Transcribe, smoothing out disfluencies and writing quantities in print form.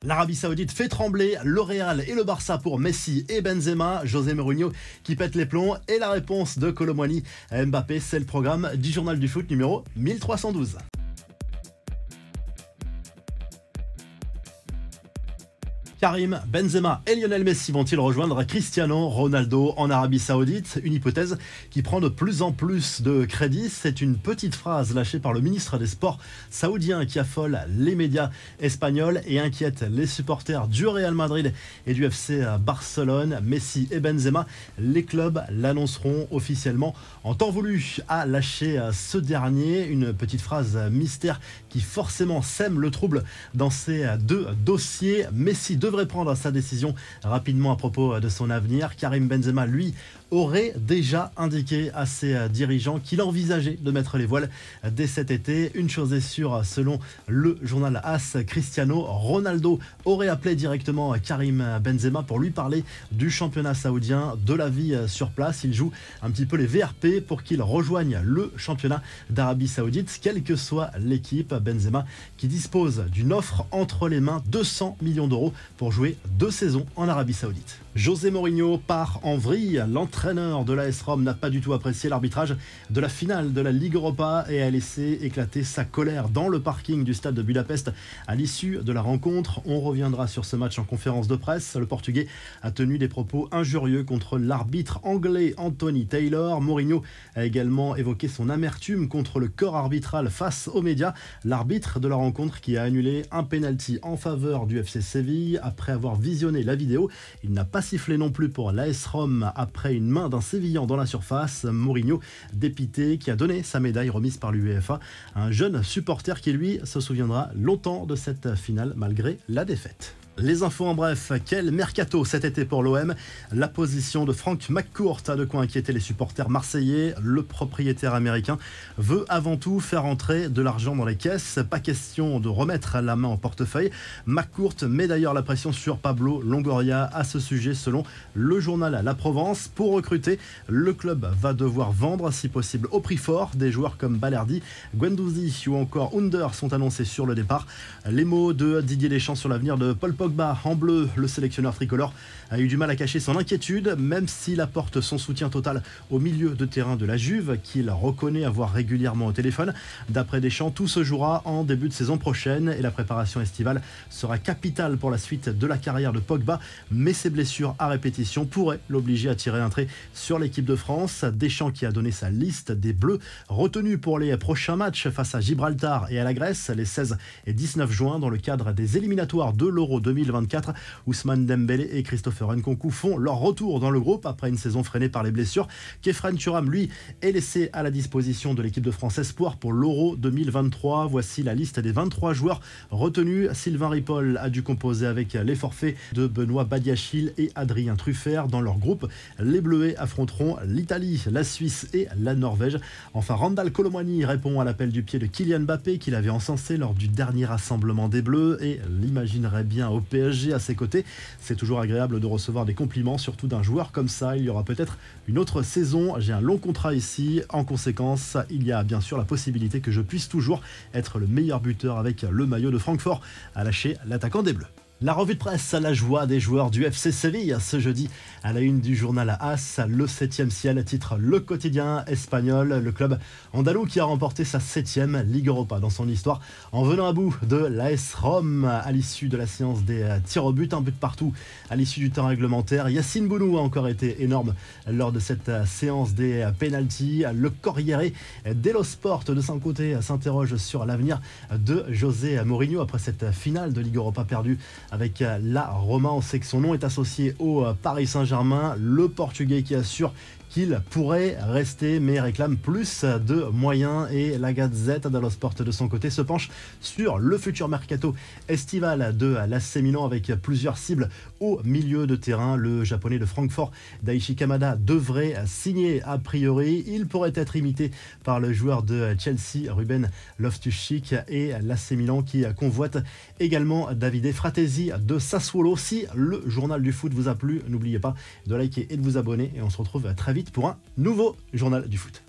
L'Arabie Saoudite fait trembler le Real et le Barça pour Messi et Benzema. José Mourinho qui pète les plombs et la réponse de Kolo Muani à Mbappé. C'est le programme du journal du foot numéro 1312. Karim Benzema et Lionel Messi vont-ils rejoindre Cristiano Ronaldo en Arabie Saoudite? Une hypothèse qui prend de plus en plus de crédit. C'est une petite phrase lâchée par le ministre des Sports saoudien qui affole les médias espagnols et inquiète les supporters du Real Madrid et du FC Barcelone. Messi et Benzema, les clubs l'annonceront officiellement en temps voulu, a lâché ce dernier. Une petite phrase mystère qui forcément sème le trouble dans ces deux dossiers. Messi devrait prendre sa décision rapidement à propos de son avenir. Karim Benzema, lui, aurait déjà indiqué à ses dirigeants qu'il envisageait de mettre les voiles dès cet été. Une chose est sûre, selon le journal AS, Cristiano Ronaldo aurait appelé directement Karim Benzema pour lui parler du championnat saoudien, de la vie sur place. Il joue un petit peu les VRP pour qu'il rejoigne le championnat d'Arabie Saoudite, quelle que soit l'équipe. Benzema qui dispose d'une offre entre les mains, 200 millions d'euros pour jouer 2 saisons en Arabie Saoudite. José Mourinho part en vrille. L'entraîneur de l'AS Rome n'a pas du tout apprécié l'arbitrage de la finale de la Ligue Europa et a laissé éclater sa colère dans le parking du stade de Budapest à l'issue de la rencontre. On reviendra sur ce match en conférence de presse. Le Portugais a tenu des propos injurieux contre l'arbitre anglais Anthony Taylor. Mourinho a également évoqué son amertume contre le corps arbitral face aux médias. L'arbitre de la rencontre qui a annulé un penalty en faveur du FC Séville après avoir visionné la vidéo. Il n'a pas sifflé non plus pour l'AS Rome après une main d'un Sévillan dans la surface. Mourinho, dépité, qui a donné sa médaille remise par l'UEFA. Un jeune supporter qui, lui, se souviendra longtemps de cette finale malgré la défaite. Les infos en bref, quel mercato cet été pour l'OM? La position de Frank McCourt a de quoi inquiéter les supporters marseillais. Le propriétaire américain veut avant tout faire entrer de l'argent dans les caisses. Pas question de remettre la main au portefeuille. McCourt met d'ailleurs la pression sur Pablo Longoria à ce sujet selon le journal La Provence. Pour recruter, le club va devoir vendre si possible au prix fort. Des joueurs comme Balerdi, Guendouzi ou encore Under sont annoncés sur le départ. Les mots de Didier Deschamps sur l'avenir de Paul Pogba en bleu, le sélectionneur tricolore a eu du mal à cacher son inquiétude, même s'il apporte son soutien total au milieu de terrain de la Juve, qu'il reconnaît avoir régulièrement au téléphone. D'après Deschamps, tout se jouera en début de saison prochaine et la préparation estivale sera capitale pour la suite de la carrière de Pogba, mais ses blessures à répétition pourraient l'obliger à tirer un trait sur l'équipe de France. Deschamps qui a donné sa liste des Bleus retenus pour les prochains matchs face à Gibraltar et à la Grèce les 16 et 19 juin dans le cadre des éliminatoires de l'Euro 2024. Ousmane Dembélé et Christopher Nkunku font leur retour dans le groupe après une saison freinée par les blessures. Kefren Thuram, lui, est laissé à la disposition de l'équipe de France Espoir pour l'Euro 2023. Voici la liste des 23 joueurs retenus. Sylvain Ripoll a dû composer avec les forfaits de Benoît Badiachil et Adrien Truffert. Dans leur groupe, les Bleuets affronteront l'Italie, la Suisse et la Norvège. Enfin, Randal Kolo Muani répond à l'appel du pied de Kylian Mbappé qu'il avait encensé lors du dernier rassemblement des Bleus et l'imaginerait bien au PSG à ses côtés. C'est toujours agréable de recevoir des compliments, surtout d'un joueur comme ça. Il y aura peut-être une autre saison. J'ai un long contrat ici. En conséquence, il y a bien sûr la possibilité que je puisse toujours être le meilleur buteur avec le maillot de Francfort, a lâché l'attaquant des Bleus. La revue de presse à la joie des joueurs du FC Séville ce jeudi à la une du journal AS. Le 7e ciel titre le quotidien espagnol. Le club andalou qui a remporté sa 7e Ligue Europa dans son histoire en venant à bout de l'AS Rome à l'issue de la séance des tirs au but. Un but partout à l'issue du temps réglementaire. Yacine Bounou a encore été énorme lors de cette séance des pénaltys. Le Corriere dello Sport de son côté s'interroge sur l'avenir de José Mourinho après cette finale de Ligue Europa perdue avec la Roma. On sait que son nom est associé au Paris Saint-Germain. Le Portugais qui assure qu'il pourrait rester mais réclame plus de moyens et la Gazzetta dello Sport de son côté se penche sur le futur mercato estival de l'AC Milan avec plusieurs cibles au milieu de terrain. Le japonais de Francfort Daichi Kamada devrait signer a priori. Il pourrait être imité par le joueur de Chelsea Ruben Loftus-Cheek et l'AC Milan qui convoite également Davide Fratesi de Sassuolo. Si le journal du foot vous a plu, n'oubliez pas de liker et de vous abonner et on se retrouve très vite pour un nouveau journal du foot.